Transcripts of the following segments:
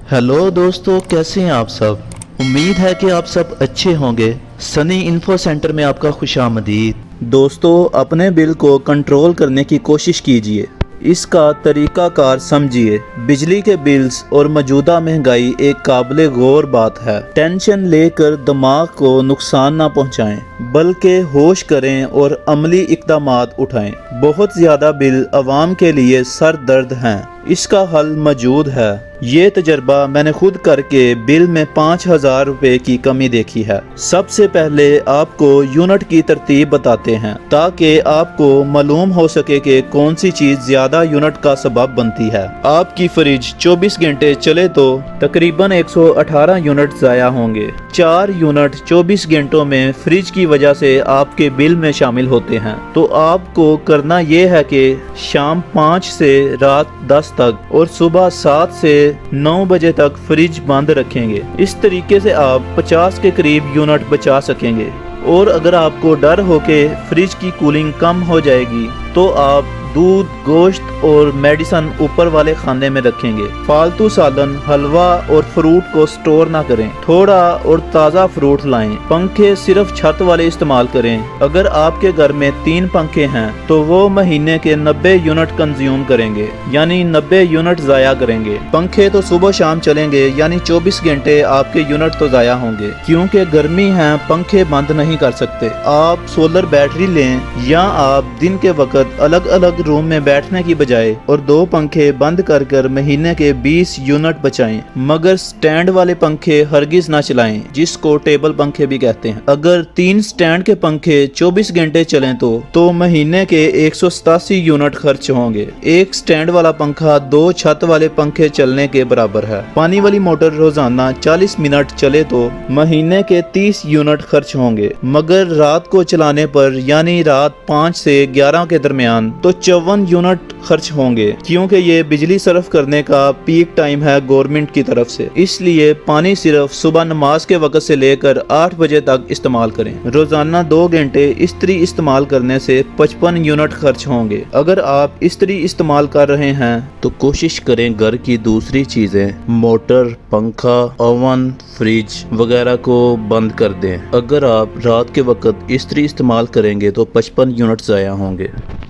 Hello दोस्तों, कैसे हैं आप सब। उम्मीद है कि आप सब अच्छे होंगे। सनी इन्फो सेंटर में आपका खुशामदीद। दोस्तों, अपने बिल को कंट्रोल करने की कोशिश कीजिए। इसका तरीकाकार समझिए। बिजली के बिल्स और मौजूदा महंगाई एक काबिल गौर बात है। टेंशन लेकर दिमाग को नुकसान ना पहुंचाएं, बल्कि होश करें और अमली इक़दामात उठाएं। बहुत ज़्यादा बिल आवाम के लिए सर दर्द हैं। इसका हल मौजूद है। ये तजर्बा मैंने खुद करके बिल में 5,000 रुपए की कमी देखी है। सबसे पहले आपको यूनिट की तरतीब बताते हैं, ताकि आपको मालूम हो सके कि कौन सी चीज़ ज़्यादा यूनिट का सबब बनती है। आपकी फ्रिज 24 घंटे चले तो तकरीबन 118 यूनिट ज़ाया होंगे। 4 यूनिट 24 घंटों में फ्रिज की वजह से आपके बिल में शामिल होते हैं। तो आपको करना ये है कि शाम 5 से रात 10 तक और सुबह 7 से 9 बजे तक फ्रिज बंद रखेंगे। इस तरीके से आप 50 के करीब यूनिट बचा सकेंगे। और अगर आपको डर हो कि फ्रिज की कूलिंग कम हो जाएगी, तो आप दूध, गोश्त और मेडिसिन ऊपर वाले खाने में रखेंगे। फालतू सालन, हलवा और फ्रूट को स्टोर ना करें। थोड़ा और ताज़ा फ्रूट लाएं। पंखे सिर्फ छत वाले इस्तेमाल करें। अगर आपके घर में 3 पंखे हैं तो वो महीने के 90 यूनिट कंज्यूम करेंगे, यानी 90 यूनिट ज़ाया करेंगे। पंखे तो सुबह शाम चलेंगे, यानी 24 घंटे आपके यूनिट तो ज़ाया होंगे। क्योंकि गर्मी है, पंखे बंद नहीं कर सकते। आप सोलर बैटरी लें, या आप दिन के वक्त अलग अलग रूम में बैठने की बजाय और 2 पंखे बंद कर महीने के 20 यूनिट बचाएं। मगर स्टैंड वाले पंखे हरगिज ना चलाएं, जिसको टेबल पंखे भी कहते हैं। अगर 3 स्टैंड के पंखे 24 घंटे चलें तो महीने के 187 यूनिट खर्च होंगे। एक स्टैंड वाला पंखा 2 छत वाले पंखे चलने के बराबर है। पानी वाली मोटर रोजाना 40 मिनट चले तो महीने के 30 यूनिट खर्च होंगे। मगर रात को चलाने पर, यानी रात 5 से 11 के दरमियान, तो 54 यूनिट खर्च होंगे। क्योंकि ये बिजली सर्व करने का पीक टाइम है गवर्नमेंट की तरफ से। इसलिए पानी सिर्फ सुबह नमाज के वक्त से लेकर 8 बजे तक इस्तेमाल करें। रोजाना 2 घंटे इस्त्री इस्तेमाल करने से 55 यूनिट खर्च होंगे। अगर आप इस्त्री इस्तेमाल कर रहे हैं तो कोशिश करें घर की दूसरी चीजें, मोटर, पंखा, ओवन, फ्रिज वगैरह को बंद कर दें। अगर आप रात के वक्त इस्त्री इस्तेमाल करेंगे तो 55 यूनिट ज़ाया होंगे।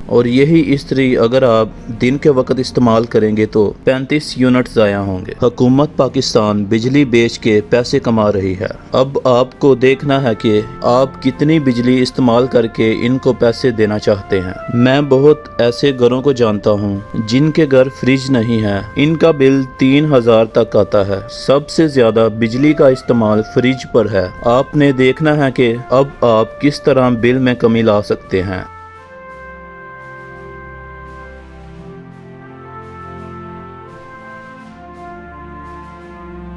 और यही इस्त्री अगर आप दिन के वक्त इस्तेमाल करेंगे तो 35 यूनिट ज़ाया होंगे। हुकूमत पाकिस्तान बिजली बेच के पैसे कमा रही है। अब आपको देखना है कि आप कितनी बिजली इस्तेमाल करके इनको पैसे देना चाहते हैं। मैं बहुत ऐसे घरों को जानता हूँ जिनके घर फ्रिज नहीं है। इनका बिल 3,000 तक आता है। सबसे ज़्यादा बिजली का इस्तेमाल फ्रिज पर है। आपने देखना है कि अब आप किस तरह बिल में कमी ला सकते हैं।